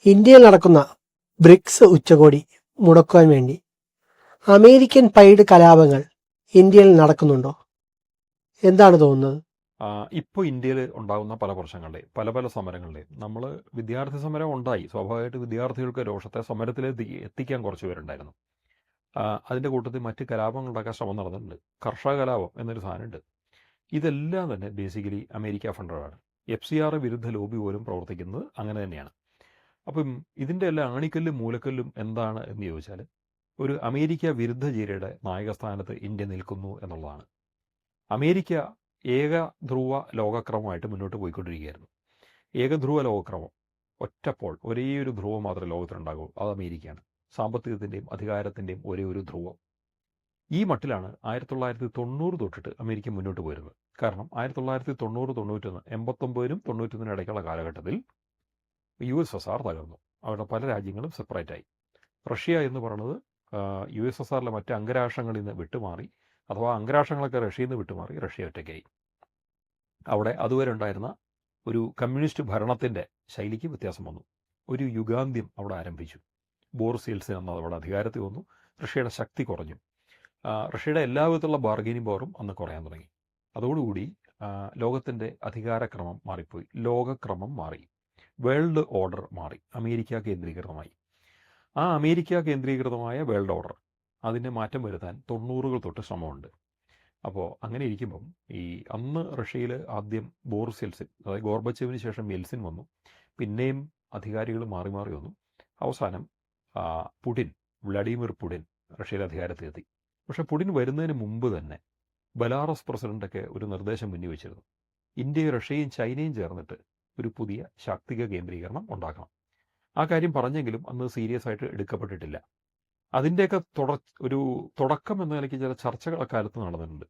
ഇന്ത്യയിൽ നടക്കുന്ന ബ്രിക്സ് ഉച്ചകോടി മുടക്കുവാൻ വേണ്ടി അമേരിക്കൻ പൈഡ് കലാപങ്ങൾ ഇന്ത്യയിൽ നടക്കുന്നുണ്ടോ? എന്താണ് തോന്നുന്നത്? ഇപ്പോൾ ഇന്ത്യയിൽ ഉണ്ടാകുന്ന പല പ്രശ്നങ്ങളുടെയും പല പല സമരങ്ങളുടെയും നമ്മൾ വിദ്യാർത്ഥി സമരം ഉണ്ടായി. സ്വാഭാവികമായിട്ട് വിദ്യാർത്ഥികൾക്ക് രോഷത്തെ സമരത്തിലെത്തി എത്തിക്കാൻ കുറച്ച് പേരുണ്ടായിരുന്നു. അതിൻ്റെ കൂട്ടത്തിൽ മറ്റ് കലാപങ്ങളുണ്ടാക്കാൻ ശ്രമം നടന്നിട്ടുണ്ട്. കർഷക കലാപം എന്നൊരു സാധനമുണ്ട്. ഇതെല്ലാം തന്നെ ബേസിക്കലി അമേരിക്ക ഫണ്ടഡാണ്. FCR വിരുദ്ധ ലോബി പോലും പ്രവർത്തിക്കുന്നത് അങ്ങനെ തന്നെയാണ്. അപ്പം ഇതിൻ്റെ എല്ലാം ആണിക്കല്ലും മൂലക്കല്ലും എന്താണ് എന്ന് ചോദിച്ചാൽ, ഒരു അമേരിക്ക വിരുദ്ധ ചേരിയുടെ നായകസ്ഥാനത്ത് ഇന്ത്യ നിൽക്കുന്നു എന്നുള്ളതാണ്. അമേരിക്ക ഏകധ്രുവ ലോകക്രമമായിട്ട് മുന്നോട്ട് പോയിക്കൊണ്ടിരിക്കുകയായിരുന്നു. ഏകധ്രുവ ലോകക്രമം, ഒറ്റപ്പോൾ ഒരേ ഒരു ധ്രുവം മാത്രമേ ലോകത്തിലുണ്ടാകൂ, അത് അമേരിക്കയാണ്. സാമ്പത്തികത്തിൻ്റെയും അധികാരത്തിൻ്റെയും ഒരേ ഒരു ധ്രുവം. ഈ മട്ടിലാണ് 1990 തൊട്ടിട്ട് അമേരിക്ക മുന്നോട്ട് പോരുന്നത്. കാരണം 1990, 91, 89നും 91നും ഇടയ്ക്കുള്ള കാലഘട്ടത്തിൽ USSR തകർന്നു. അവരുടെ പല രാജ്യങ്ങളും സെപ്പറേറ്റായി. റഷ്യ എന്ന് പറയുന്നത് USSRലെ മറ്റ് അംഗരാഷ്ട്രങ്ങളിൽ നിന്ന് വിട്ടുമാറി, അഥവാ അംഗരാഷ്ട്രങ്ങളൊക്കെ റഷ്യയിൽ നിന്ന് വിട്ടുമാറി റഷ്യ ഒറ്റയ്ക്കായി. അവിടെ അതുവരെ ഉണ്ടായിരുന്ന ഒരു കമ്മ്യൂണിസ്റ്റ് ഭരണത്തിൻ്റെ ശൈലിക്ക് വ്യത്യാസം വന്നു. ഒരു യുഗാന്ത്യം അവിടെ ആരംഭിച്ചു. ബോറിസ് യെൽസിൻ എന്ന അവിടെ അധികാരത്തിൽ വന്നു. റഷ്യയുടെ ശക്തി കുറഞ്ഞു. റഷ്യയുടെ എല്ലാ വിധത്തിലുള്ള ബാർഗൈനിങ് പവറും അന്ന് കുറയാൻ തുടങ്ങി. അതോടുകൂടി ലോകത്തിൻ്റെ അധികാരക്രമം മാറിപ്പോയി. ലോകക്രമം മാറി. വേൾഡ് ഓർഡർ മാറി. അമേരിക്ക കേന്ദ്രീകൃതമായി. ആ അമേരിക്ക കേന്ദ്രീകൃതമായ വേൾഡ് ഓർഡർ, അതിന് മാറ്റം വരുത്താൻ 90കൾ തൊട്ട് ശ്രമമുണ്ട്. അപ്പോൾ അങ്ങനെ ഇരിക്കുമ്പം അന്ന് റഷ്യയിൽ ആദ്യം ബോറിസ് യെൽസിൻ, അതായത് ഗോർബച്ചേവിന് ശേഷം യെൽസിൻ വന്നു. പിന്നെയും അധികാരികൾ മാറി മാറി വന്നു. അവസാനം വ്ളാഡിമിർ പുടിൻ റഷ്യയിലെ അധികാരത്തിലെത്തി. പക്ഷേ പുടിൻ വരുന്നതിന് മുമ്പ് തന്നെ ബെലാറസ് പ്രസിഡൻ്റൊക്കെ ഒരു നിർദ്ദേശം മുന്നിൽ വെച്ചിരുന്നു. ഇന്ത്യയും റഷ്യയും ചൈനയും ചേർന്നിട്ട് ഒരു പുതിയ ശാക്തിക കേന്ദ്രീകരണം ഉണ്ടാക്കണം. ആ കാര്യം പറഞ്ഞെങ്കിലും അന്ന് സീരിയസ് ആയിട്ട് എടുക്കപ്പെട്ടിട്ടില്ല. അതിൻ്റെയൊക്കെ ഒരു തുടക്കം എന്ന നിലയ്ക്ക് ചില ചർച്ചകൾ അക്കാലത്ത് നടന്നിട്ടുണ്ട്.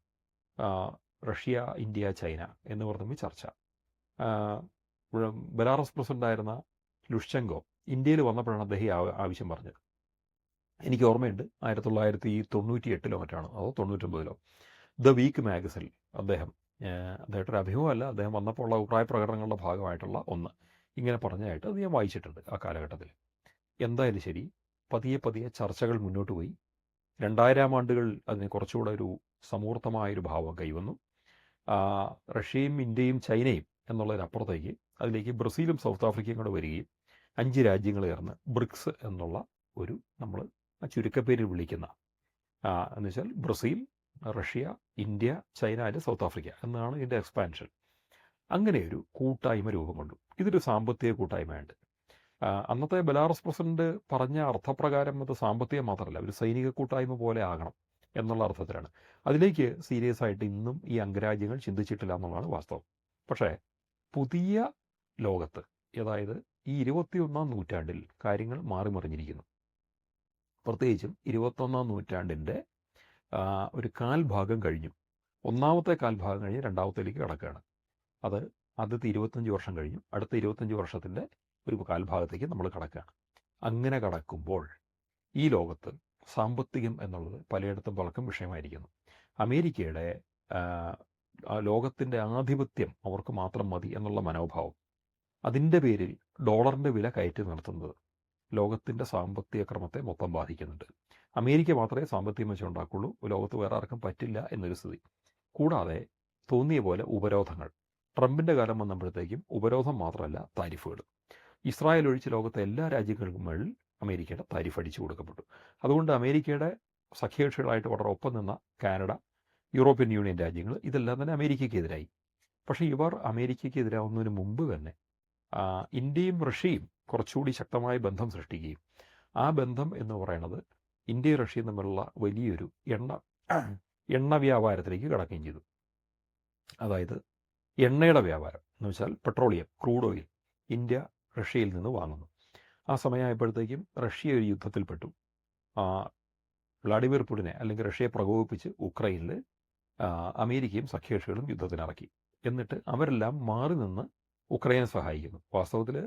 റഷ്യ, ഇന്ത്യ, ചൈന എന്നിവർ തമ്മിൽ ചർച്ച. ബെലാറസ് പ്രസിഡൻ്റായിരുന്ന ലുഷ്ചെങ്കോ ഇന്ത്യയിൽ വന്നപ്പോഴാണ് അദ്ദേഹം ആവശ്യം പറഞ്ഞത്. എനിക്ക് ഓർമ്മയുണ്ട്, 1998 മറ്റാണ്, അതോ 99. ദ വീക്ക് മാഗസിനിൽ അദ്ദേഹത്തിൻ്റെ ഒരു അഭിമുഖമല്ല, അദ്ദേഹം വന്നപ്പോൾ ഉള്ള അഭിപ്രായ പ്രകടനങ്ങളുടെ ഭാഗമായിട്ടുള്ള ഒന്ന് ഇങ്ങനെ പറഞ്ഞതായിട്ട് അത് ഞാൻ വായിച്ചിട്ടുണ്ട് ആ കാലഘട്ടത്തിൽ. എന്തായാലും ശരി, പതിയെ ചർച്ചകൾ മുന്നോട്ട് പോയി. 2000 ആണ്ടുകൾ അതിന് കുറച്ചുകൂടെ ഒരു സമൂർത്തമായൊരു ഭാവം കൈവന്നു. റഷ്യയും ഇന്ത്യയും ചൈനയും എന്നുള്ളതിനപ്പുറത്തേക്ക് അതിലേക്ക് ബ്രസീലും സൗത്ത് ആഫ്രിക്കയും കൂടെ വരികയും 5 രാജ്യങ്ങൾ ചേർന്ന് ബ്രിക്സ് എന്നുള്ള ഒരു, നമ്മൾ ആ ചുരുക്കപ്പേരിൽ വിളിക്കുന്ന, എന്നുവെച്ചാൽ Brazil, Russia, India, China and south Africa എന്നാണ് ഇതിൻ്റെ എക്സ്പാൻഷൻ. അങ്ങനെ ഒരു കൂട്ടായ്മ രൂപം കൊണ്ടു. ഇതൊരു സാമ്പത്തിക കൂട്ടായ്മയുണ്ട്. അന്നത്തെ ബെലാറസ് പ്രസിഡന്റ് പറഞ്ഞ അർത്ഥപ്രകാരം അത് സാമ്പത്തികം മാത്രമല്ല, ഒരു സൈനിക കൂട്ടായ്മ പോലെ ആകണം എന്നുള്ള അർത്ഥത്തിലാണ്. അതിലേക്ക് സീരിയസ് ആയിട്ട് ഇന്നും ഈ അംഗരാജ്യങ്ങൾ ചിന്തിച്ചിട്ടില്ല എന്നുള്ളതാണ് വാസ്തവം. പക്ഷേ പുതിയ ലോകത്ത്, അതായത് ഈ 21ാം നൂറ്റാണ്ടിൽ കാര്യങ്ങൾ മാറിമറിഞ്ഞിരിക്കുന്നു. പ്രത്യേകിച്ചും 21ാം നൂറ്റാണ്ടിൻ്റെ ഒരു കാൽഭാഗം കഴിഞ്ഞു. ഒന്നാമത്തെ കാൽഭാഗം കഴിഞ്ഞ് രണ്ടാമത്തേലേക്ക് കടക്കുകയാണ്. അത് ആദ്യത്തെ 25 വർഷം കഴിഞ്ഞു. അടുത്ത 25 വർഷത്തിൻ്റെ ഒരു കാൽഭാഗത്തേക്ക് നമ്മൾ കടക്കുകയാണ്. അങ്ങനെ കടക്കുമ്പോൾ ഈ ലോകത്ത് സാമ്പത്തികം എന്നുള്ളത് പലയിടത്തും പലർക്കും വിഷയമായിരിക്കുന്നു. അമേരിക്കയുടെ ലോകത്തിൻ്റെ ആധിപത്യം അവർക്ക് മാത്രം മതി എന്നുള്ള മനോഭാവം, അതിൻ്റെ പേരിൽ ഡോളറിൻ്റെ വില കയറ്റി നിർത്തുന്നത് ലോകത്തിൻ്റെ സാമ്പത്തിക ക്രമത്തെ മൊത്തം ബാധിക്കുന്നുണ്ട്. അമേരിക്ക മാത്രമേ സാമ്പത്തികം വെച്ചുണ്ടാക്കുള്ളൂ, ലോകത്ത് വേറെ ആർക്കും പറ്റില്ല എന്നൊരു സ്ഥിതി. കൂടാതെ തോന്നിയ പോലെ ഉപരോധങ്ങൾ. ട്രംപിൻ്റെ കാലം വന്നപ്പോഴത്തേക്കും ഉപരോധം മാത്രമല്ല, താരിഫുകൾ. ഇസ്രായേൽ ഒഴിച്ച് ലോകത്തെ എല്ലാ രാജ്യങ്ങൾക്കും മേളിൽ അമേരിക്കയുടെ താരിഫ് അടിച്ചു കൊടുക്കപ്പെട്ടു. അതുകൊണ്ട് അമേരിക്കയുടെ സഖ്യകക്ഷികളായിട്ട് വളരെ ഒപ്പം നിന്ന കാനഡ, യൂറോപ്യൻ യൂണിയൻ രാജ്യങ്ങൾ, ഇതെല്ലാം തന്നെ അമേരിക്കയ്ക്കെതിരായി. പക്ഷേ ഇവർ അമേരിക്കയ്ക്കെതിരാവുന്നതിന് മുമ്പ് തന്നെ ഇന്ത്യയും റഷ്യയും കുറച്ചുകൂടി ശക്തമായ ബന്ധം സൃഷ്ടിക്കുകയും, ആ ബന്ധം എന്ന് പറയുന്നത് ഇന്ത്യയും റഷ്യയും തമ്മിലുള്ള വലിയൊരു എണ്ണ വ്യാപാരത്തിലേക്ക് കടക്കുകയും ചെയ്തു. അതായത് എണ്ണയുടെ വ്യാപാരം എന്ന് വെച്ചാൽ പെട്രോളിയം, ക്രൂഡ് ഓയിൽ ഇന്ത്യ റഷ്യയിൽ നിന്ന് വാങ്ങുന്നു. ആ സമയമായപ്പോഴത്തേക്കും റഷ്യ ഒരു യുദ്ധത്തിൽപ്പെട്ടു. വ്ളാഡിമിർ പുടിനെ, അല്ലെങ്കിൽ റഷ്യയെ പ്രകോപിപ്പിച്ച് ഉക്രൈനിൽ അമേരിക്കയും സഖ്യകക്ഷികളും യുദ്ധത്തിനിറക്കി. എന്നിട്ട് അവരെല്ലാം മാറി നിന്ന് ഉക്രൈനെ സഹായിക്കുന്നു. വാസ്തവത്തിൽ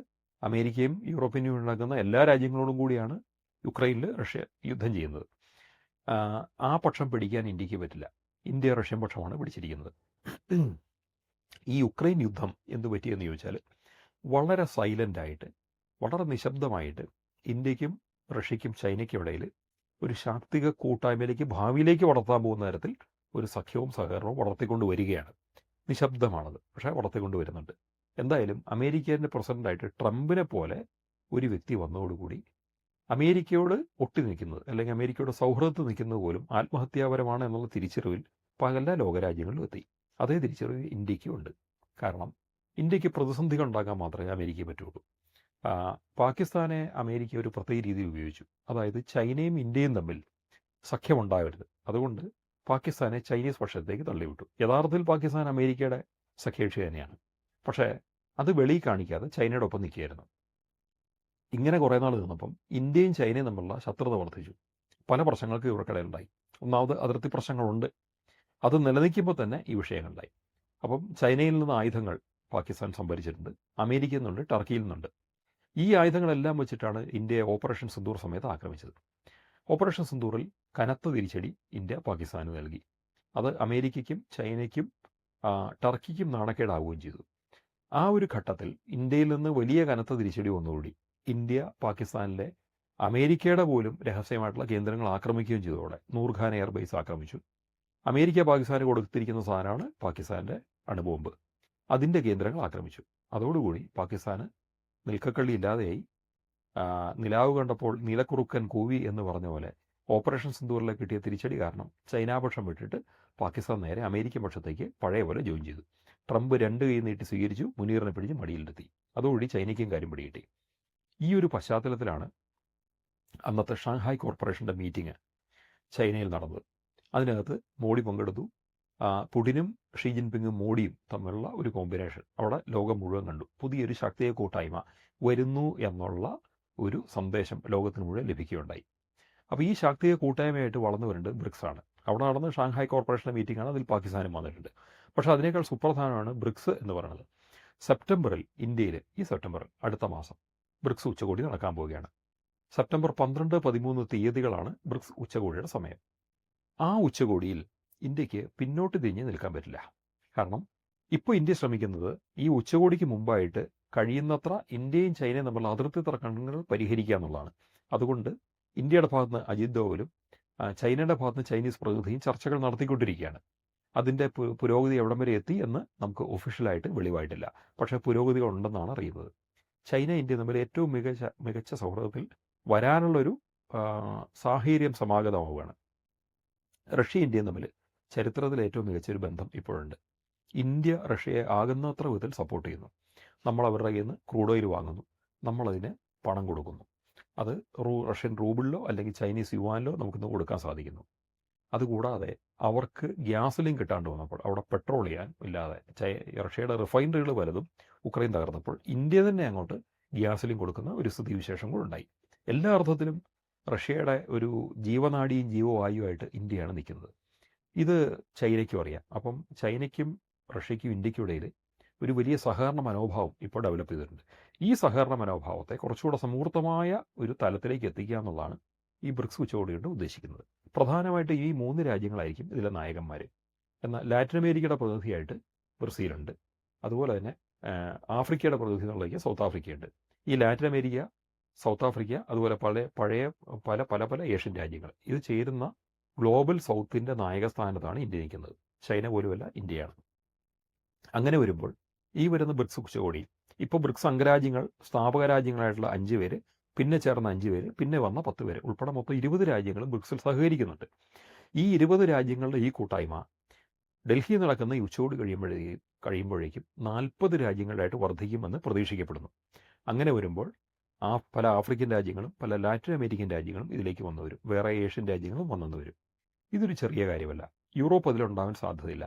അമേരിക്കയും യൂറോപ്യൻ യൂണിയൻ അടങ്ങുന്ന എല്ലാ രാജ്യങ്ങളോടും കൂടിയാണ് യുക്രൈനിൽ റഷ്യ യുദ്ധം ചെയ്യുന്നത്. ആ പക്ഷം പിടിക്കാൻ ഇന്ത്യക്ക് പറ്റില്ല. ഇന്ത്യ റഷ്യൻ പക്ഷമാണ് പിടിച്ചിരിക്കുന്നത്. ഈ യുക്രൈൻ യുദ്ധം എന്ത് പറ്റിയെന്ന് ചോദിച്ചാൽ, വളരെ സൈലൻ്റായിട്ട് വളരെ നിശബ്ദമായിട്ട് ഇന്ത്യക്കും റഷ്യയ്ക്കും ചൈനയ്ക്കും ഇടയിൽ ഒരു ശാക്തിക കൂട്ടായ്മയിലേക്ക് ഭാവിയിലേക്ക് വളർത്താൻ പോകുന്ന തരത്തിൽ ഒരു സഖ്യവും സഹകരണവും വളർത്തിക്കൊണ്ട് വരികയാണ്. നിശബ്ദമാണത്, പക്ഷേ വളർത്തിക്കൊണ്ട് വരുന്നുണ്ട്. എന്തായാലും അമേരിക്കൻ്റെ പ്രസിഡൻ്റായിട്ട് ട്രംപിനെ പോലെ ഒരു വ്യക്തി വന്നതോടുകൂടി അമേരിക്കയോട് ഒട്ടി നിൽക്കുന്നത്, അല്ലെങ്കിൽ അമേരിക്കയോട് സൗഹൃദത്തിൽ നിൽക്കുന്നത് പോലും ആത്മഹത്യാപരമാണ് എന്നുള്ള തിരിച്ചറിവിൽ പല ലോകരാജ്യങ്ങളിലും എത്തി. അതേ തിരിച്ചറിവ് ഇന്ത്യക്കും ഉണ്ട്. കാരണം ഇന്ത്യക്ക് പ്രതിസന്ധികൾ ഉണ്ടാക്കാൻ മാത്രമേ അമേരിക്കയെ പറ്റുള്ളൂ. പാകിസ്ഥാനെ അമേരിക്ക ഒരു പ്രത്യേക രീതിയിൽ ഉപയോഗിച്ചു. അതായത് ചൈനയും ഇന്ത്യയും തമ്മിൽ സഖ്യമുണ്ടാവരുത്. അതുകൊണ്ട് പാകിസ്ഥാനെ ചൈനീസ് പക്ഷത്തേക്ക് തള്ളിവിട്ടു. യഥാർത്ഥത്തിൽ പാകിസ്ഥാൻ അമേരിക്കയുടെ സഖ്യകക്ഷി തന്നെയാണ്. പക്ഷേ അത് വെളിയിൽ കാണിക്കാതെ ചൈനയുടെ ഒപ്പം നിൽക്കുകയായിരുന്നു. ഇങ്ങനെ കുറേ നാൾ നിന്നപ്പം ഇന്ത്യയും ചൈനയും തമ്മിലുള്ള ശത്രുത വർദ്ധിച്ചു. പല പ്രശ്നങ്ങൾക്ക് ഇവർക്കിടയിലുണ്ടായി. ഒന്നാമത് അതിർത്തി പ്രശ്നങ്ങളുണ്ട്. അത് നിലനിൽക്കുമ്പോൾ തന്നെ ഈ വിഷയങ്ങളുണ്ടായി. അപ്പം ചൈനയിൽ നിന്ന് ആയുധങ്ങൾ പാകിസ്ഥാൻ സംഭരിച്ചിട്ടുണ്ട്, അമേരിക്കയിൽ നിന്നുണ്ട്, ടർക്കിയിൽ നിന്നുണ്ട്. ഈ ആയുധങ്ങളെല്ലാം വെച്ചിട്ടാണ് ഇന്ത്യയെ ഓപ്പറേഷൻ സിന്ദൂർ സമയത്ത് ആക്രമിച്ചത്. ഓപ്പറേഷൻ സിന്ദൂറിൽ കനത്ത തിരിച്ചടി ഇന്ത്യ പാകിസ്ഥാന് നൽകി. അത് അമേരിക്കയ്ക്കും ചൈനയ്ക്കും ടർക്കിക്കും നാണക്കേടാവുകയും ചെയ്തു. ആ ഒരു ഘട്ടത്തിൽ ഇന്ത്യയിൽ നിന്ന് വലിയ കനത്ത തിരിച്ചടി വന്നുകൂടി ഇന്ത്യ പാകിസ്ഥാനിലെ അമേരിക്കയുടെ പോലും രഹസ്യമായിട്ടുള്ള കേന്ദ്രങ്ങൾ ആക്രമിക്കുകയും ചെയ്തതോടെ നൂർഖാൻ എയർബേസ് ആക്രമിച്ചു. അമേരിക്ക പാകിസ്ഥാന് കൊടുത്തിരിക്കുന്ന സാധനമാണ് പാകിസ്ഥാൻ്റെ അണുബോംബ്. അതിൻ്റെ കേന്ദ്രങ്ങൾ ആക്രമിച്ചു. അതോടുകൂടി പാകിസ്ഥാന് നിൽക്കക്കള്ളി ഇല്ലാതെയായി. നിലാവ് കണ്ടപ്പോൾ നീലക്കുറുക്കൻ കൂവി എന്ന് പറഞ്ഞ പോലെ ഓപ്പറേഷൻ സിന്ദൂറിലേക്ക് കിട്ടിയ തിരിച്ചടി കാരണം ചൈനാപക്ഷം വിട്ടിട്ട് പാകിസ്ഥാൻ നേരെ അമേരിക്കൻ പക്ഷത്തേക്ക് പഴയ പോലെ ജോയിൻ ചെയ്തു. ട്രംപ് 2 കൈ നീട്ടി സ്വീകരിച്ചു, മുനീറിനെ പിടിച്ച് മടിയിലെത്തി. അതോടുകൂടി ചൈനയ്ക്കും കാര്യം പിടികിട്ടി. ഈ ഒരു പശ്ചാത്തലത്തിലാണ് അന്നത്തെ ഷാങ്ഹായ് കോർപ്പറേഷൻ്റെ മീറ്റിംഗ് ചൈനയിൽ നടന്നത്. അതിനകത്ത് മോഡി പങ്കെടുത്തു. പുടിനും ഷീ ജിൻപിങ്ങും മോഡിയും തമ്മിലുള്ള ഒരു കോമ്പിനേഷൻ അവിടെ ലോകം മുഴുവൻ കണ്ടു. പുതിയൊരു ശാക്തിക കൂട്ടായ്മ വരുന്നു എന്നുള്ള ഒരു സന്ദേശം ലോകത്തിന് മുഴുവൻ ലഭിക്കുകയുണ്ടായി. അപ്പോൾ ഈ ശാക്തിക കൂട്ടായ്മയായിട്ട് വളർന്നു വരുന്നത് ബ്രിക്സ് ആണ്. അവിടെ നടന്ന ഷാങ്ഹായ് കോർപ്പറേഷൻ്റെ മീറ്റിംഗാണ്. അതിൽ പാകിസ്ഥാനും വന്നിട്ടുണ്ട്. പക്ഷേ അതിനേക്കാൾ സുപ്രധാനമാണ് ബ്രിക്സ് എന്ന് പറയുന്നത്. സെപ്റ്റംബറിൽ ഇന്ത്യയിൽ, ഈ സെപ്റ്റംബറിൽ അടുത്ത മാസം ബ്രിക്സ് ഉച്ചകോടി നടക്കാൻ പോവുകയാണ്. സെപ്റ്റംബർ 12, 13 തീയതികളാണ് ബ്രിക്സ് ഉച്ചകോടിയുടെ സമയം. ആ ഉച്ചകോടിയിൽ ഇന്ത്യക്ക് പിന്നോട്ട് തിരിഞ്ഞ് നിൽക്കാൻ പറ്റില്ല. കാരണം ഇപ്പോൾ ഇന്ത്യ ശ്രമിക്കുന്നത് ഈ ഉച്ചകോടിക്ക് മുമ്പായിട്ട് കഴിയുന്നത്ര ഇന്ത്യയും ചൈനയും തമ്മിലുള്ള അതിർത്തി തർക്കങ്ങൾ പരിഹരിക്കുക എന്നുള്ളതാണ്. അതുകൊണ്ട് ഇന്ത്യയുടെ ഭാഗത്ത് നിന്ന് അജിത് ഡോവലും ചൈനയുടെ ഭാഗത്ത് നിന്ന് ചൈനീസ് പ്രതിനിധിയും ചർച്ചകൾ നടത്തിക്കൊണ്ടിരിക്കുകയാണ്. അതിൻ്റെ പുരോഗതി എവിടം വരെ എത്തി എന്ന് നമുക്ക് ഒഫീഷ്യലായിട്ട് വെളിവായിട്ടില്ല. പക്ഷേ പുരോഗതികൾ ഉണ്ടെന്നാണ് അറിയുന്നത്. ചൈന ഇന്ത്യ തമ്മിൽ ഏറ്റവും മികച്ച സൗഹൃദത്തിൽ വരാനുള്ളൊരു സാഹചര്യം സമാഗതമാവുകയാണ്. റഷ്യ ഇന്ത്യയും തമ്മിൽ ചരിത്രത്തിൽ ഏറ്റവും മികച്ചൊരു ബന്ധം ഇപ്പോഴുണ്ട്. ഇന്ത്യ റഷ്യയെ ആകുന്നത്ര വിധത്തിൽ സപ്പോർട്ട് ചെയ്യുന്നു. നമ്മൾ അവരുടെ കയ്യിൽ നിന്ന് ക്രൂഡ് ഓയിൽ വാങ്ങുന്നു, നമ്മളതിന് പണം കൊടുക്കുന്നു. അത് റഷ്യൻ റൂബിളിലോ അല്ലെങ്കിൽ ചൈനീസ് യുവാനിലോ നമുക്കിന്ന് കൊടുക്കാൻ സാധിക്കുന്നു. അതുകൂടാതെ അവർക്ക് ഗ്യാസിലും കിട്ടാണ്ട് വന്നപ്പോൾ അവിടെ പെട്രോൾ ചെയ്യാൻ ഇല്ലാതെ റഷ്യയുടെ റിഫൈനറികൾ പലതും ഉക്രൈൻ തകർന്നപ്പോൾ ഇന്ത്യ തന്നെ അങ്ങോട്ട് ഗ്യാസിലും കൊടുക്കുന്ന ഒരു സ്ഥിതിവിശേഷം കൂടെ ഉണ്ടായി. എല്ലാ അർത്ഥത്തിലും റഷ്യയുടെ ഒരു ജീവനാഡിയും ജീവവായുവായിട്ട് ഇന്ത്യയാണ് നിൽക്കുന്നത്. ഇത് ചൈനയ്ക്കും അറിയാം. അപ്പം ചൈനയ്ക്കും റഷ്യയ്ക്കും ഇന്ത്യയ്ക്കും ഇടയിൽ ഒരു വലിയ സഹകരണ മനോഭാവം ഇപ്പോൾ ഡെവലപ്പ് ചെയ്തിട്ടുണ്ട്. ഈ സഹകരണ മനോഭാവത്തെ കുറച്ചുകൂടെ സമൂർത്തമായ ഒരു തലത്തിലേക്ക് എത്തിക്കുക എന്നുള്ളതാണ് ഈ ബ്രിക്സ് ഉച്ചകോടി കൊണ്ട് ഉദ്ദേശിക്കുന്നത്. പ്രധാനമായിട്ട് ഈ 3 രാജ്യങ്ങളായിരിക്കും ഇതിലെ നായകന്മാർ. എന്നാൽ ലാറ്റിൻ അമേരിക്കയുടെ പ്രതിനിധിയായിട്ട് ബ്രസീലുണ്ട്. അതുപോലെ തന്നെ ആഫ്രിക്കയുടെ പ്രതിനിധി എന്നുള്ളതിലേക്ക് സൗത്ത് ആഫ്രിക്കയുണ്ട്. ഈ ലാറ്റിൻ അമേരിക്ക, സൗത്ത് ആഫ്രിക്ക, അതുപോലെ പല ഏഷ്യൻ രാജ്യങ്ങൾ ഇത് ചേരുന്ന ഗ്ലോബൽ സൗത്തിൻ്റെ നായകസ്ഥാനത്താണ് ഇന്ത്യ നിൽക്കുന്നത്. ചൈന പോലുമല്ല, ഇന്ത്യയാണ്. അങ്ങനെ വരുമ്പോൾ ഈ വരുന്ന ബ്രിക്സ് ഉച്ചകോടി ഇപ്പോൾ ബ്രിക്സ് അംഗരാജ്യങ്ങൾ, സ്ഥാപക രാജ്യങ്ങളായിട്ടുള്ള 5 പേര്, പിന്നെ ചേർന്ന 5 പേര്, പിന്നെ വന്ന 10 പേര് ഉൾപ്പെടെ മൊത്തം 20 രാജ്യങ്ങളും ബ്രിക്സിൽ സഹകരിക്കുന്നുണ്ട്. ഈ 20 രാജ്യങ്ങളുടെ ഈ കൂട്ടായ്മ ഡൽഹിയിൽ നടക്കുന്ന ഈ ഉച്ചകോടി കഴിയുമ്പോഴേക്കും 40 രാജ്യങ്ങളായിട്ട് വർദ്ധിക്കുമെന്ന് പ്രതീക്ഷിക്കപ്പെടുന്നു. അങ്ങനെ വരുമ്പോൾ പല ആഫ്രിക്കൻ രാജ്യങ്ങളും പല ലാറ്റിൻ അമേരിക്കൻ രാജ്യങ്ങളും ഇതിലേക്ക് വന്നു വരും. വേറെ ഏഷ്യൻ രാജ്യങ്ങളും വന്നു വരും. ഇതൊരു ചെറിയ കാര്യമല്ല. യൂറോപ്പ് അതിലുണ്ടാവാൻ സാധ്യതയില്ല,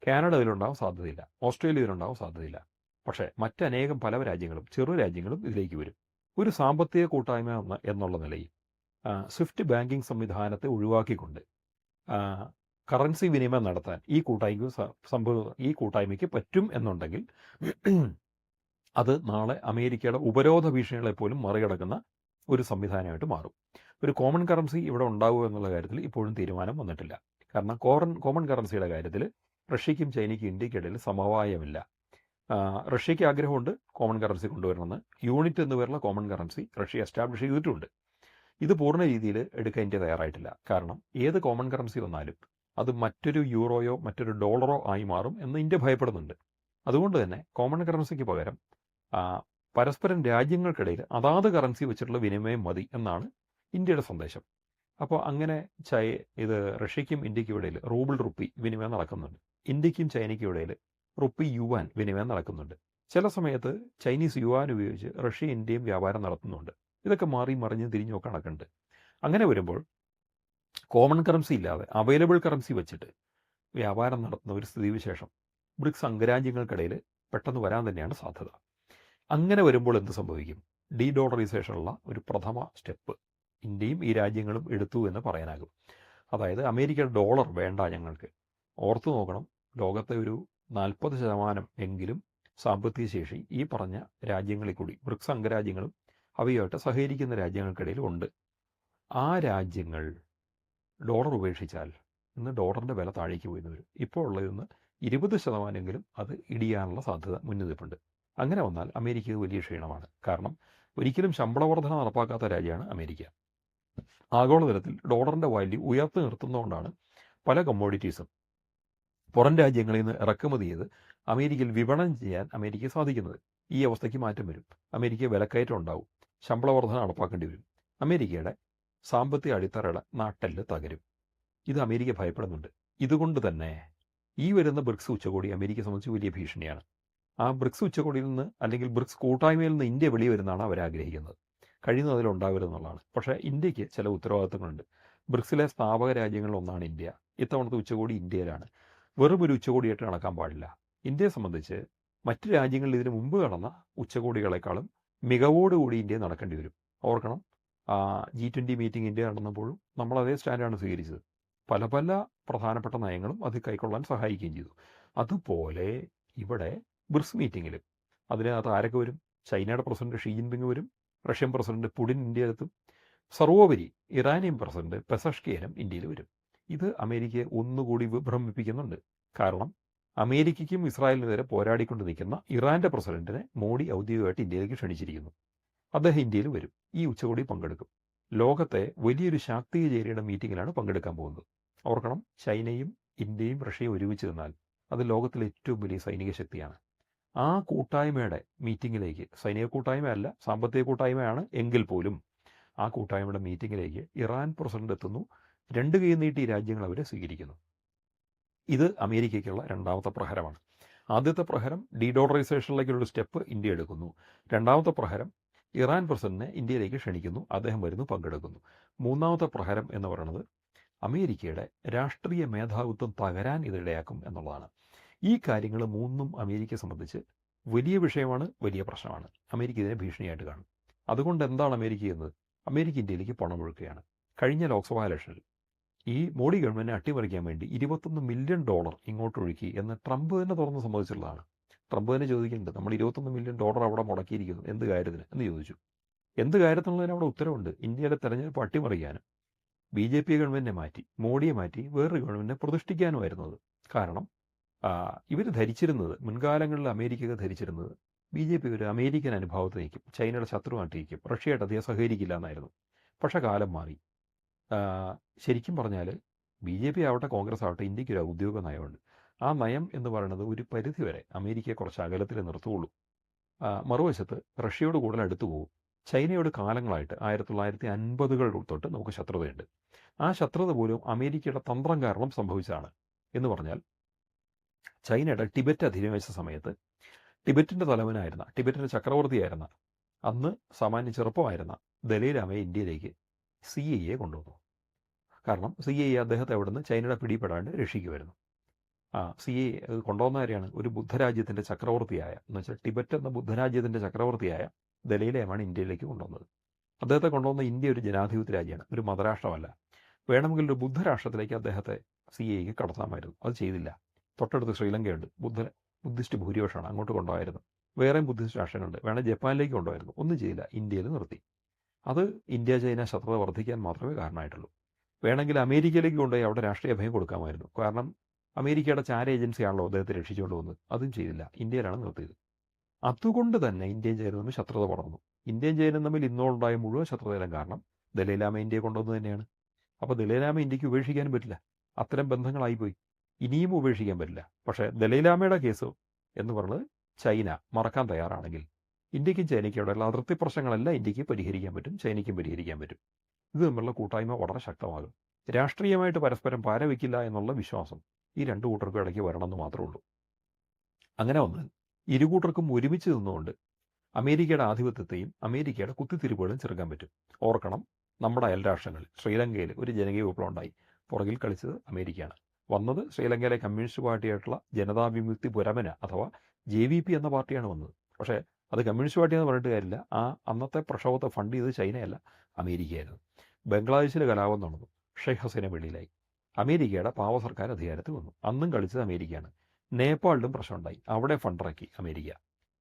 കാനഡ ഇതിലുണ്ടാവാൻ സാധ്യതയില്ല, ഓസ്ട്രേലിയ ഇതിലുണ്ടാവാൻ സാധ്യതയില്ല. പക്ഷേ മറ്റനേകം പല രാജ്യങ്ങളും ചെറു രാജ്യങ്ങളും ഇതിലേക്ക് വരും. ഒരു സാമ്പത്തിക കൂട്ടായ്മ എന്നുള്ള നിലയിൽ സ്വിഫ്റ്റ് ബാങ്കിങ് സംവിധാനത്തെ ഒഴിവാക്കിക്കൊണ്ട് കറൻസി വിനിമയം നടത്താൻ ഈ കൂട്ടായ്മയ്ക്ക് പറ്റും എന്നുണ്ടെങ്കിൽ അത് നാളെ അമേരിക്കയുടെ ഉപരോധ ഭീഷണികളെപ്പോലും മറികടക്കുന്ന ഒരു സംവിധാനമായിട്ട് മാറും. ഒരു കോമൺ കറൻസി ഇവിടെ ഉണ്ടാവുക എന്നുള്ള കാര്യത്തിൽ ഇപ്പോഴും തീരുമാനം വന്നിട്ടില്ല. കാരണം കോമൺ കറൻസിയുടെ കാര്യത്തിൽ റഷ്യയ്ക്കും ചൈനയ്ക്കും ഇന്ത്യയ്ക്കിടയിൽ സമവായമില്ല. റഷ്യയ്ക്ക് ആഗ്രഹമുണ്ട് കോമൺ കറൻസി കൊണ്ടുവരണമെന്ന്. യൂണിറ്റ് എന്ന് പേരുള്ള കോമൺ കറൻസി റഷ്യ എസ്റ്റാബ്ലിഷ് ചെയ്തിട്ടുണ്ട്. ഇത് പൂർണ്ണ രീതിയിൽ എടുക്കാൻ ഇന്ത്യ തയ്യാറായിട്ടില്ല. കാരണം ഏത് കോമൺ കറൻസി വന്നാലും അത് മറ്റൊരു യൂറോയോ മറ്റൊരു ഡോളറോ ആയി മാറും എന്ന് ഇന്ത്യ ഭയപ്പെടുന്നുണ്ട്. അതുകൊണ്ട് തന്നെ കോമൺ കറൻസിക്ക് പകരം പരസ്പരം രാജ്യങ്ങൾക്കിടയിൽ അതാത് കറൻസി വെച്ചിട്ടുള്ള വിനിമയം മതി എന്നാണ് ഇന്ത്യയുടെ സന്ദേശം. അപ്പോൾ അങ്ങനെ ഇത് റഷ്യയ്ക്കും ഇന്ത്യയ്ക്കും ഇടയിൽ റൂബിൾ റുപ്പി വിനിമയം നടക്കുന്നുണ്ട്. ഇന്ത്യയ്ക്കും ചൈനയ്ക്കും ഇടയിൽ റുപ്പി യുവാൻ വിനിമയം നടക്കുന്നുണ്ട്. ചില സമയത്ത് ചൈനീസ് യുവാൻ ഉപയോഗിച്ച് റഷ്യ ഇന്ത്യയും വ്യാപാരം നടത്തുന്നുണ്ട്. ഇതൊക്കെ മാറി മറിഞ്ഞ് തിരിഞ്ഞൊക്കെ നടക്കുന്നുണ്ട്. അങ്ങനെ വരുമ്പോൾ കോമൺ കറൻസി ഇല്ലാതെ അവൈലബിൾ കറൻസി വെച്ചിട്ട് വ്യാപാരം നടത്തുന്ന ഒരു സ്ഥിതിവിശേഷം ബ്രിക്സ് അംഗരാജ്യങ്ങൾക്കിടയിൽ പെട്ടെന്ന് വരാൻ തന്നെയാണ് സാധ്യത. അങ്ങനെ വരുമ്പോൾ എന്ത് സംഭവിക്കും? ഡീഡോളറൈസേഷനുള്ള ഒരു പ്രഥമ സ്റ്റെപ്പ് ഇന്ത്യയും ഈ രാജ്യങ്ങളും എടുത്തു എന്ന് പറയാനാകും. അതായത് അമേരിക്കയുടെ ഡോളർ വേണ്ട ഞങ്ങൾക്ക്. ഓർത്തു നോക്കണം, ലോകത്തെ ഒരു 40% എങ്കിലും സാമ്പത്തിക ശേഷി ഈ പറഞ്ഞ രാജ്യങ്ങളിൽ കൂടി ബ്രിക്സ് അംഗരാജ്യങ്ങളും അവയുമായിട്ട് സഹകരിക്കുന്ന രാജ്യങ്ങൾക്കിടയിൽ ഉണ്ട്. ആ രാജ്യങ്ങൾ ഡോളർ ഉപേക്ഷിച്ചാൽ ഇന്ന് ഡോളറിൻ്റെ വില താഴേക്ക് പോയി വരും. ഇപ്പോൾ ഉള്ളതിന്ന് 20% അത് ഇടിയാനുള്ള സാധ്യത മുന്നിൽ നിൽപ്പുണ്ട്. അങ്ങനെ വന്നാൽ അമേരിക്കക്ക് വലിയ ക്ഷീണമാണ്. കാരണം ഒരിക്കലും ശമ്പള വർധന നടപ്പാക്കാത്ത രാജ്യമാണ് അമേരിക്ക. ആഗോളതലത്തിൽ ഡോളറിൻ്റെ വാല്യൂ ഉയർത്തി നിർത്തുന്നതുകൊണ്ടാണ് പല കമ്മോഡിറ്റീസും പുറം രാജ്യങ്ങളിൽ നിന്ന് ഇറക്കുമതി ചെയ്ത് അമേരിക്കയിൽ വിപണനം ചെയ്യാൻ അമേരിക്കയ്ക്ക് സാധിക്കുന്നത്. ഈ അവസ്ഥയ്ക്ക് മാറ്റം വരും. അമേരിക്ക വിലക്കയറ്റം ഉണ്ടാവും. ശമ്പള വർധന നടപ്പാക്കേണ്ടി വരും. അമേരിക്കയുടെ സാമ്പത്തിക അടിത്തറയുടെ നാട്ടെല്ല് തകരും. ഇത് അമേരിക്ക ഭയപ്പെടുന്നുണ്ട്. ഇതുകൊണ്ട് തന്നെ ഈ വരുന്ന ബ്രിക്സ് ഉച്ചകോടി അമേരിക്കയെ സംബന്ധിച്ച് വലിയ ഭീഷണിയാണ്. ആ ബ്രിക്സ് ഉച്ചകോടിയിൽ നിന്ന് അല്ലെങ്കിൽ ബ്രിക്സ് കൂട്ടായ്മയിൽ നിന്ന് ഇന്ത്യ വെളിയിൽ വരുന്നതാണ് അവരാഗ്രഹിക്കുന്നത്. കഴിയുന്നത് അതിലുണ്ടാവരുതെന്നുള്ളതാണ്. പക്ഷേ ഇന്ത്യക്ക് ചില ഉത്തരവാദിത്തങ്ങളുണ്ട്. ബ്രിക്സിലെ സ്ഥാപക രാജ്യങ്ങളിൽ ഒന്നാണ് ഇന്ത്യ. ഇത്തവണത്തെ ഉച്ചകോടി ഇന്ത്യയിലാണ്. വെറും ഒരു ഉച്ചകോടിയായിട്ട് നടക്കാൻ പാടില്ല. ഇന്ത്യയെ സംബന്ധിച്ച് മറ്റ് രാജ്യങ്ങളിൽ ഇതിനു മുമ്പ് നടന്ന ഉച്ചകോടികളെക്കാളും മികവോടുകൂടി ഇന്ത്യ നടക്കേണ്ടി വരും. ഓർക്കണം, G20 മീറ്റിംഗ് ഇന്ത്യ നടന്നപ്പോഴും നമ്മൾ അതേ സ്റ്റാൻഡാണ് സ്വീകരിച്ചത്. പല പല പ്രധാനപ്പെട്ട നയങ്ങളും അത് കൈക്കൊള്ളാൻ സഹായിക്കുകയും ചെയ്തു. അതുപോലെ ഇവിടെ ബ്രിക്സ് മീറ്റിങ്ങിലും അതിനകത്ത് ആരൊക്കെ വരും? ചൈനയുടെ പ്രസിഡന്റ് ഷീ ജിൻപിങ് വരും. റഷ്യൻ പ്രസിഡന്റ് പുടിൻ ഇന്ത്യയിലെത്തും. സർവോപരി ഇറാനിയൻ പ്രസിഡന്റ് പെസഷ്കിയനും ഇന്ത്യയിൽ വരും. ഇത് അമേരിക്കയെ ഒന്നുകൂടി വിഭ്രമിപ്പിക്കുന്നുണ്ട്. കാരണം അമേരിക്കയ്ക്കും ഇസ്രായേലിനെതിരെ പോരാടിക്കൊണ്ട് നിൽക്കുന്ന ഇറാൻ്റെ പ്രസിഡന്റിനെ മോഡി ഔദ്യോഗികമായിട്ട് ഇന്ത്യയിലേക്ക് ക്ഷണിച്ചിരിക്കുന്നു. അദ്ദേഹം ഇന്ത്യയിൽ വരും. ഈ ഉച്ചകോടി പങ്കെടുക്കും. ലോകത്തെ വലിയൊരു ശാക്തിക ചേരിയുടെ മീറ്റിങ്ങിലാണ് പങ്കെടുക്കാൻ പോകുന്നത്. ഓർക്കണം, ചൈനയും ഇന്ത്യയും റഷ്യയും ഒരുമിച്ച് നിന്നാൽ അത് ലോകത്തിലെ ഏറ്റവും വലിയ സൈനിക ശക്തിയാണ്. ആ കൂട്ടായ്മയുടെ മീറ്റിങ്ങിലേക്ക്, സൈനിക കൂട്ടായ്മയല്ല സാമ്പത്തിക കൂട്ടായ്മയാണ് എങ്കിൽ പോലും ആ കൂട്ടായ്മയുടെ മീറ്റിങ്ങിലേക്ക് ഇറാൻ പ്രസിഡന്റ് എത്തുന്നു. 2 കൈ നീട്ടി രാജ്യങ്ങൾ അവരെ സ്വീകരിക്കുന്നു. ഇത് അമേരിക്കയ്ക്കുള്ള രണ്ടാമത്തെ പ്രഹരമാണ്. ആദ്യത്തെ പ്രഹരം ഡീഡോളറൈസേഷനിലേക്കുള്ള സ്റ്റെപ്പ് ഇന്ത്യ എടുക്കുന്നു. രണ്ടാമത്തെ പ്രഹരം ഇറാൻ പ്രസിഡന്റിനെ ഇന്ത്യയിലേക്ക് ക്ഷണിക്കുന്നു. അദ്ദേഹം വരുന്നു, പങ്കെടുക്കുന്നു. മൂന്നാമത്തെ പ്രഹരം എന്ന് പറയുന്നത് അമേരിക്കയുടെ രാഷ്ട്രീയ മേധാവിത്വം തകരാൻ ഇതിടയാക്കും എന്നുള്ളതാണ്. ഈ കാര്യങ്ങൾ മൂന്നും അമേരിക്കയെ സംബന്ധിച്ച് വലിയ വിഷയമാണ്, വലിയ പ്രശ്നമാണ്. അമേരിക്ക ഇതിനെ ഭീഷണിയായിട്ട് കാണും. അതുകൊണ്ട് എന്താണ് അമേരിക്ക ചെയ്യുന്നത്? അമേരിക്ക ഇന്ത്യയിലേക്ക് പണം ഒഴുക്കുകയാണ്. കഴിഞ്ഞ ലോക്സഭാ ഇലക്ഷനിൽ ഈ മോഡി ഗവൺമെൻറ്റിനെ അട്ടിമറിക്കാൻ വേണ്ടി $21 മില്യൺ ഇങ്ങോട്ട് ഒഴുക്കി എന്ന് ട്രംപ് തന്നെ തുറന്ന് സമ്മതിച്ചിട്ടുള്ളതാണ്. ട്രംപ് തന്നെ ചോദിക്കുന്നുണ്ട്, നമ്മൾ $21 മില്യൺ അവിടെ മുടക്കിയിരിക്കുന്നു, എന്ത് കാര്യത്തിന് എന്ന് ചോദിച്ചു. എന്ത് കാര്യത്തിനുള്ളതിന് അവിടെ ഉത്തരവുണ്ട്. ഇന്ത്യയുടെ തെരഞ്ഞെടുപ്പ് അട്ടിമറിക്കാനും BJP ഗവൺമെൻറ്റിനെ മാറ്റി മോഡിയെ മാറ്റി വേറൊരു ഗവൺമെൻറ്റിനെ പ്രതിഷ്ഠിക്കാനുമായിരുന്നത്. കാരണം ഇവർ ധരിച്ചിരുന്നത്, മുൻകാലങ്ങളിൽ അമേരിക്ക ധരിച്ചിരുന്നത് BJP ഒരു അമേരിക്കൻ അനുഭാവത്തിൽ നിൽക്കും, ചൈനയുടെ ശത്രുവായിട്ട് നിൽക്കും, റഷ്യയായിട്ട് അധികം സഹകരിക്കില്ല എന്നായിരുന്നു. പക്ഷേ കാലം മാറി. ശരിക്കും പറഞ്ഞാൽ BJP ആവട്ടെ കോൺഗ്രസ് ആവട്ടെ ഇന്ത്യക്കൊരു ഔദ്യോഗിക നയമുണ്ട്. ആ നയം എന്ന് പറയുന്നത് ഒരു പരിധിവരെ അമേരിക്കയെ കുറച്ച് അകലത്തിൽ നിർത്തുകയുള്ളൂ. മറുവശത്ത് റഷ്യയോട് കൂടുതൽ അടുത്തു പോകും. ചൈനയോട് കാലങ്ങളായിട്ട് 1950-കൾ തൊട്ട് നമുക്ക് ശത്രുതയുണ്ട്. ആ ശത്രുത പോലും അമേരിക്കയുടെ തന്ത്രം കാരണം സംഭവിച്ചതാണ്. എന്ന് പറഞ്ഞാൽ ചൈനയുടെ ടിബറ്റ് അധിനിവേശ സമയത്ത് ടിബറ്റിൻ്റെ തലവനായിരുന്ന, ടിബറ്റിൻ്റെ ചക്രവർത്തിയായിരുന്ന, അന്ന് സാമാന്യ ചെറുപ്പമായിരുന്ന ദലൈലാമയെ ഇന്ത്യയിലേക്ക് CIA കൊണ്ടുവന്നു. കാരണം CIA അദ്ദേഹത്തെ അവിടുന്ന് ചൈനയുടെ പിടിപ്പെടാണ്ട് രക്ഷിക്കുമായിരുന്നു. CIA കൊണ്ടുവന്ന കാര്യമാണ് ഒരു ബുദ്ധരാജ്യത്തിൻ്റെ ചക്രവർത്തിയായ, എന്ന് വെച്ചാൽ ടിബറ്റ് എന്ന ബുദ്ധരാജ്യത്തിൻ്റെ ചക്രവർത്തിയായ ദലൈലാമയാണ് ഇന്ത്യയിലേക്ക് കൊണ്ടുവന്നത്. അദ്ദേഹത്തെ കൊണ്ടുവന്ന ഇന്ത്യ ഒരു ജനാധിപത്യ രാജ്യമാണ്, ഒരു മതരാഷ്ട്രമല്ല. വേണമെങ്കിൽ ഒരു ബുദ്ധരാഷ്ട്രത്തിലേക്ക് അദ്ദേഹത്തെ CIAക്ക് കടത്താമായിരുന്നു. അത് ചെയ്തില്ല. തൊട്ടടുത്ത് ശ്രീലങ്കയുണ്ട്, ബുദ്ധിസ്റ്റ് ഭൂരിപക്ഷമാണ്, അങ്ങോട്ട് കൊണ്ടുപോയായിരുന്നു. വേറെയും ബുദ്ധിസ്റ്റ് രാഷ്ട്രങ്ങളുണ്ട്, വേണമെങ്കിൽ ജപ്പാനിലേക്ക് കൊണ്ടുപോയിരുന്നു. ഒന്നും ചെയ്തില്ല, ഇന്ത്യയിൽ നിർത്തി. അത് ഇന്ത്യ ചൈന ശത്രുത വർദ്ധിക്കാൻ മാത്രമേ കാരണമായിട്ടുള്ളൂ. വേണമെങ്കിൽ അമേരിക്കയിലേക്ക് കൊണ്ടുപോയി അവിടെ രാഷ്ട്രീയ അഭയം കൊടുക്കാമായിരുന്നു. കാരണം അമേരിക്കയുടെ ചാര ഏജൻസിയാണല്ലോ അദ്ദേഹത്തെ രക്ഷിച്ചുകൊണ്ട് വന്നത്. അതും ചെയ്തില്ല, ഇന്ത്യയിലാണ് നിർത്തിയത്. അതുകൊണ്ട് തന്നെ ഇന്ത്യയും ചൈനയും തമ്മിൽ ശത്രുത വളർന്നു. ഇന്ത്യയും ചൈനയും തമ്മിൽ ഇന്നോളുണ്ടായ മുഴുവൻ ശത്രുതയിലും കാരണം ദലൈലാമ ഇന്ത്യയെ കൊണ്ടുവന്ന് തന്നെയാണ്. അപ്പോൾ ദലൈലാമ ഇന്ത്യക്ക് ഉപേക്ഷിക്കാനും പറ്റില്ല. അത്തരം ബന്ധങ്ങളായിപ്പോയി. ഇനിയും ഉപേക്ഷിക്കാൻ പറ്റില്ല. പക്ഷേ ദലൈലാമയുടെ കേസ് എന്ന് പറയുന്നത് ചൈന മറക്കാൻ തയ്യാറാണെങ്കിൽ ഇന്ത്യക്കും ചൈനയ്ക്കുള്ള അതിർത്തി പ്രശ്നങ്ങളെല്ലാം ഇന്ത്യക്ക് പരിഹരിക്കാൻ പറ്റും, ചൈനയ്ക്കും പരിഹരിക്കാൻ പറ്റും. ഇത് തമ്മിലുള്ള കൂട്ടായ്മ വളരെ ശക്തമാകും. രാഷ്ട്രീയമായിട്ട് പരസ്പരം പാരവയ്ക്കില്ല എന്നുള്ള വിശ്വാസം ഈ രണ്ടു കൂട്ടർക്കും ഇടയ്ക്ക് വരണമെന്ന് മാത്രമേ ഉള്ളൂ. അങ്ങനെ വന്നാൽ ഇരുകൂട്ടർക്കും ഒരുമിച്ച് നിന്നുകൊണ്ട് അമേരിക്കയുടെ ആധിപത്യത്തെയും അമേരിക്കയുടെ കുത്തിത്തിരിപ്പുകളും ചെറുക്കാൻ പറ്റും. ഓർക്കണം, നമ്മുടെ അയൽരാഷ്ട്രങ്ങളിൽ ശ്രീലങ്കയിൽ ഒരു ജനകീയ വിപ്ലവം ഉണ്ടായി. പുറകിൽ കളിച്ചത് അമേരിക്കയാണ്. വന്നത് ശ്രീലങ്കയിലെ കമ്മ്യൂണിസ്റ്റ് പാർട്ടിയായിട്ടുള്ള ജനതാ വിമുക്തി പുരമന അഥവാ JVP എന്ന പാർട്ടിയാണ് വന്നത്. പക്ഷേ അത് കമ്മ്യൂണിസ്റ്റ് പാർട്ടി എന്ന് പറഞ്ഞിട്ട് കാര്യമില്ല. ആ അന്നത്തെ പ്രക്ഷോഭത്തെ ഫണ്ട് ചെയ്തത് ചൈനയല്ല, അമേരിക്കയായിരുന്നു. ബംഗ്ലാദേശിൽ കലാപം നടന്നു. ഷെയ്ഖ് ഹസീന വെളിയിലായി. അമേരിക്കയുടെ പാവ സർക്കാർ അധികാരത്തിൽ വന്നു. അന്നും കളിച്ചത് അമേരിക്കയാണ്. നേപ്പാളിലും പ്രശ്നമുണ്ടായി. അവിടെ ഫണ്ടിറക്കി അമേരിക്ക.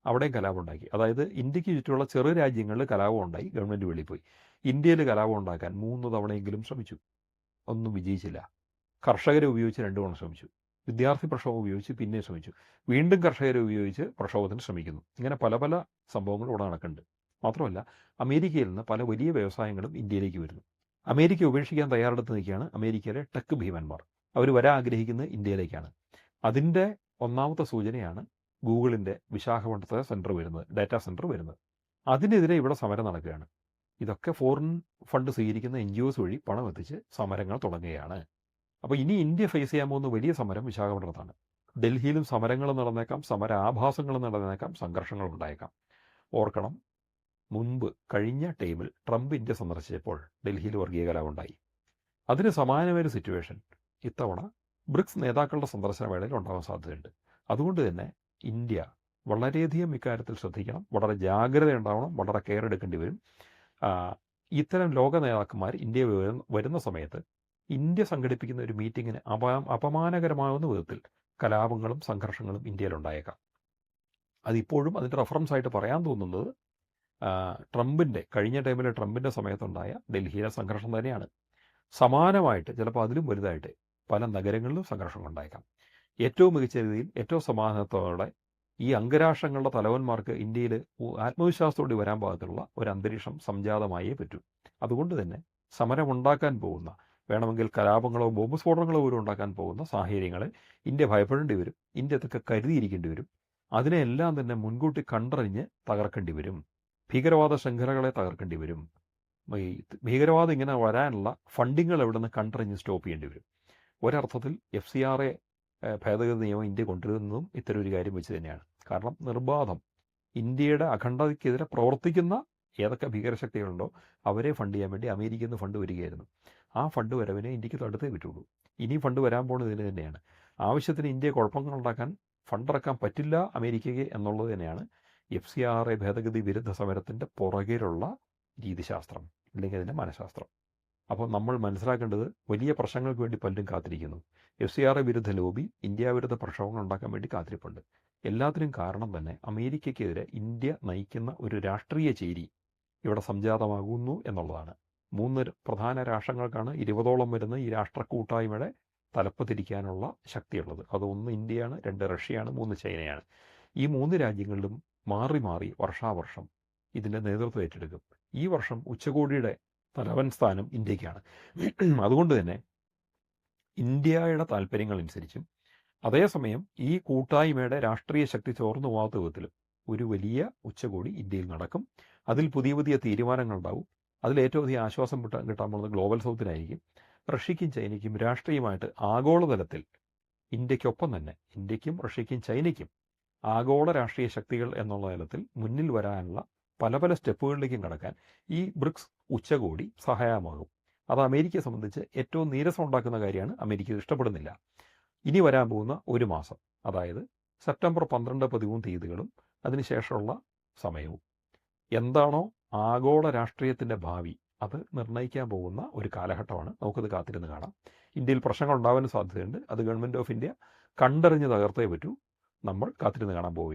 അവിടെയും കലാപം ഉണ്ടാക്കി. അതായത് ഇന്ത്യക്ക് ചുറ്റുമുള്ള ചെറു രാജ്യങ്ങളിൽ കലാപം ഉണ്ടായി, ഗവൺമെൻറ് വെളിയിൽ പോയി. ഇന്ത്യയിൽ കലാപം ഉണ്ടാക്കാൻ 3 തവണയെങ്കിലും ശ്രമിച്ചു, ഒന്നും വിജയിച്ചില്ല. കർഷകരെ ഉപയോഗിച്ച് 2 തവണ ശ്രമിച്ചു. വിദ്യാർത്ഥി പ്രക്ഷോഭം ഉപയോഗിച്ച് പിന്നെ ശ്രമിച്ചു. വീണ്ടും കർഷകരെ ഉപയോഗിച്ച് പ്രക്ഷോഭത്തിന് ശ്രമിക്കുന്നു. ഇങ്ങനെ പല പല സംഭവങ്ങൾ ഇവിടെ നടക്കുന്നുണ്ട്. മാത്രമല്ല, അമേരിക്കയിൽ നിന്ന് പല വലിയ വ്യവസായങ്ങളും ഇന്ത്യയിലേക്ക് വരുന്നു. അമേരിക്ക ഉപേക്ഷിക്കാൻ തയ്യാറെടുത്ത് നിൽക്കുകയാണ് അമേരിക്കയിലെ ടെക് ഭീമന്മാർ. അവർ വരാൻ ആഗ്രഹിക്കുന്നത് ഇന്ത്യയിലേക്കാണ്. അതിൻ്റെ ഒന്നാമത്തെ സൂചനയാണ് ഗൂഗിളിൻ്റെ വിശാഖപട്ടണത്തെ സെൻറ്റർ വരുന്നത്, ഡാറ്റാ സെൻറ്റർ വരുന്നത്. അതിനെതിരെ ഇവിടെ സമരം നടക്കുകയാണ്. ഇതൊക്കെ ഫോറിൻ ഫണ്ട് സ്വീകരിക്കുന്ന NGOs വഴി പണം എത്തിച്ച് സമരങ്ങൾ തുടങ്ങുകയാണ്. അപ്പോൾ ഇനി ഇന്ത്യ ഫേസ് ചെയ്യാൻ പോകുന്ന വലിയ സമരം വിശാഖപട്ടണത്താണ്. ഡൽഹിയിലും സമരങ്ങൾ നടന്നേക്കാം, സമരാഭാസങ്ങൾ നടന്നേക്കാം, സംഘർഷങ്ങൾ ഉണ്ടായേക്കാം. ഓർക്കണം, മുൻപ് കഴിഞ്ഞ ടൈമിൽ ട്രംപ് ഇന്ത്യ സന്ദർശിച്ചപ്പോൾ ഡൽഹിയിൽ വർഗീയ കലാപം ഉണ്ടായി. അതിന് സമാനമായ സിറ്റുവേഷൻ ഇത്തവണ ബ്രിക്സ് നേതാക്കളുടെ സന്ദർശന വേളയിൽ ഉണ്ടാകാൻ സാധ്യതയുണ്ട്. അതുകൊണ്ട് തന്നെ ഇന്ത്യ വളരെയധികം ഇക്കാര്യത്തിൽ ശ്രദ്ധിക്കണം, വളരെ ജാഗ്രത ഉണ്ടാവണം, വളരെ കെയർ എടുക്കേണ്ടി വരും. ഇത്തരം ലോക നേതാക്കന്മാർ ഇന്ത്യ വരുന്ന സമയത്ത് ഇന്ത്യ സംഘടിപ്പിക്കുന്ന ഒരു മീറ്റിങ്ങിന് അപമാനകരമാകുന്ന വിധത്തിൽ കലാപങ്ങളും സംഘർഷങ്ങളും ഇന്ത്യയിലുണ്ടായേക്കാം. അതിപ്പോഴും അതിൻ്റെ റെഫറൻസ് ആയിട്ട് പറയാൻ തോന്നുന്നത് കഴിഞ്ഞ ടൈമിൽ ട്രംപിൻ്റെ സമയത്തുണ്ടായ ഡൽഹിയിലെ സംഘർഷം തന്നെയാണ്. സമാനമായിട്ട് ചിലപ്പോൾ അതിലും വലുതായിട്ട് പല നഗരങ്ങളിലും സംഘർഷങ്ങൾ ഉണ്ടായേക്കാം. ഏറ്റവും മികച്ച രീതിയിൽ ഏറ്റവും സമാധാനത്തോടെ ഈ അംഗരാഷ്ട്രങ്ങളുടെ തലവന്മാർക്ക് ഇന്ത്യയിൽ ആത്മവിശ്വാസത്തോടെ വരാൻ പാകത്തിലുള്ള ഒരു അന്തരീക്ഷം സംജാതമായേ പറ്റൂ. അതുകൊണ്ട് തന്നെ സമരമുണ്ടാക്കാൻ പോകുന്ന, വേണമെങ്കിൽ കലാപങ്ങളോ ബോംബ് സ്ഫോടനങ്ങളോ പോലും ഉണ്ടാക്കാൻ പോകുന്ന സാഹചര്യങ്ങളെ ഇന്ത്യ ഭയപ്പെടേണ്ടി വരും. ഇന്ത്യ അതൊക്കെ കരുതിയിരിക്കേണ്ടി വരും. അതിനെല്ലാം തന്നെ മുൻകൂട്ടി കണ്ടറിഞ്ഞ് തകർക്കേണ്ടി വരും. ഭീകരവാദ ശൃംഖലകളെ തകർക്കേണ്ടി വരും. ഈ ഭീകരവാദം ഇങ്ങനെ വരാനുള്ള ഫണ്ടിങ്ങൾ എവിടെ നിന്ന് കണ്ടറിഞ്ഞ് സ്റ്റോപ്പ് ചെയ്യേണ്ടി വരും. ഒരർത്ഥത്തിൽ FCRA ഭേദഗതി നിയമം ഇന്ത്യ കൊണ്ടുവരുന്നതും ഇത്തരം ഒരു കാര്യം വെച്ച് തന്നെയാണ്. കാരണം നിർബാധം ഇന്ത്യയുടെ അഖണ്ഡതയ്ക്കെതിരെ പ്രവർത്തിക്കുന്ന ഏതൊക്കെ ഭീകരശക്തികളുണ്ടോ അവരെ ഫണ്ട് ചെയ്യാൻ വേണ്ടി അമേരിക്കയിൽ നിന്ന് ഫണ്ട് വരികയായിരുന്നു. ആ ഫണ്ട് വരവിനെ ഇന്ത്യക്ക് തടുത്തേ പറ്റുള്ളൂ. ഇനി ഫണ്ട് വരാൻ പോകുന്നത് ഇതിന് തന്നെയാണ്. ആവശ്യത്തിന് ഇന്ത്യ കുഴപ്പങ്ങളുണ്ടാക്കാൻ ഫണ്ടിറക്കാൻ പറ്റില്ല അമേരിക്കയ്ക്ക് എന്നുള്ളത് തന്നെയാണ് FCRA ഭേദഗതി വിരുദ്ധ സമരത്തിൻ്റെ പുറകിലുള്ള രീതിശാസ്ത്രം, അല്ലെങ്കിൽ അതിൻ്റെ മനഃശാസ്ത്രം. അപ്പോൾ നമ്മൾ മനസ്സിലാക്കേണ്ടത് വലിയ പ്രശ്നങ്ങൾക്ക് വേണ്ടി പലരും കാത്തിരിക്കുന്നു. FCRA വിരുദ്ധ ലോബി ഇന്ത്യ വിരുദ്ധ പ്രക്ഷോഭങ്ങൾ ഉണ്ടാക്കാൻ വേണ്ടി കാത്തിരിപ്പുണ്ട്. എല്ലാത്തിനും കാരണം തന്നെ അമേരിക്കയ്ക്കെതിരെ ഇന്ത്യ നയിക്കുന്ന ഒരു രാഷ്ട്രീയ ചേരി ഇവിടെ സംജാതമാകുന്നു എന്നുള്ളതാണ്. 3 പ്രധാന രാഷ്ട്രങ്ങൾക്കാണ് 20ഓളം വരുന്ന ഈ രാഷ്ട്ര കൂട്ടായ്മയുടെ തലപ്പ് തിരിക്കാനുള്ള ശക്തിയുള്ളത്. അത് 1 ഇന്ത്യയാണ്, 2 റഷ്യയാണ്, 3 ചൈനയാണ്. ഈ 3 രാജ്യങ്ങളിലും മാറി മാറി വർഷാവർഷം ഇതിൻ്റെ നേതൃത്വം ഏറ്റെടുക്കും. ഈ വർഷം ഉച്ചകോടിയുടെ തലവൻ സ്ഥാനം ഇന്ത്യക്കാണ്. അതുകൊണ്ട് തന്നെ ഇന്ത്യയുടെ താല്പര്യങ്ങളനുസരിച്ചും അതേസമയം ഈ കൂട്ടായ്മയുടെ രാഷ്ട്രീയ ശക്തി ചോർന്നു പോകാത്ത വിധത്തിലും ഒരു വലിയ ഉച്ചകോടി ഇന്ത്യയിൽ നടക്കും. അതിൽ പുതിയ പുതിയ തീരുമാനങ്ങളുണ്ടാവും. അതിലേറ്റവും അധികം ആശ്വാസം കിട്ടാൻ പോകുന്നത് ഗ്ലോബൽ സൗത്തിനായിരിക്കും. റഷ്യയ്ക്കും ചൈനയ്ക്കും രാഷ്ട്രീയമായിട്ട് ആഗോളതലത്തിൽ ഇന്ത്യക്കൊപ്പം തന്നെ ഇന്ത്യക്കും റഷ്യയ്ക്കും ചൈനയ്ക്കും ആഗോള രാഷ്ട്രീയ ശക്തികൾ എന്നുള്ള തലത്തിൽ മുന്നിൽ വരാനുള്ള പല പല സ്റ്റെപ്പുകളിലേക്കും കടക്കാൻ ഈ ബ്രിക്സ് ഉച്ചകോടി സഹായമാകും. അത് അമേരിക്കയെ സംബന്ധിച്ച് ഏറ്റവും നീരസം ഉണ്ടാക്കുന്ന കാര്യമാണ്. അമേരിക്ക ഇഷ്ടപ്പെടുന്നില്ല. ഇനി വരാൻ പോകുന്ന ഒരു മാസം, അതായത് സെപ്റ്റംബർ 12, 13 തീയതികളും അതിനുശേഷമുള്ള സമയവും എന്താണോ ആഗോള രാഷ്ട്രീയത്തിൻ്റെ ഭാവി അത് നിർണ്ണയിക്കാൻ പോകുന്ന ഒരു കാലഘട്ടമാണ്. നമുക്കത് കാത്തിരുന്ന് കാണാം. ഇന്ത്യയിൽ പ്രശ്നങ്ങൾ ഉണ്ടാവാൻ സാധ്യതയുണ്ട്. അത് ഗവൺമെൻറ് ഓഫ് ഇന്ത്യ കണ്ടറിഞ്ഞ് തകർത്തേ പറ്റൂ. നമ്മൾ കാത്തിരുന്ന് കാണാൻ പോവുകയാണ്.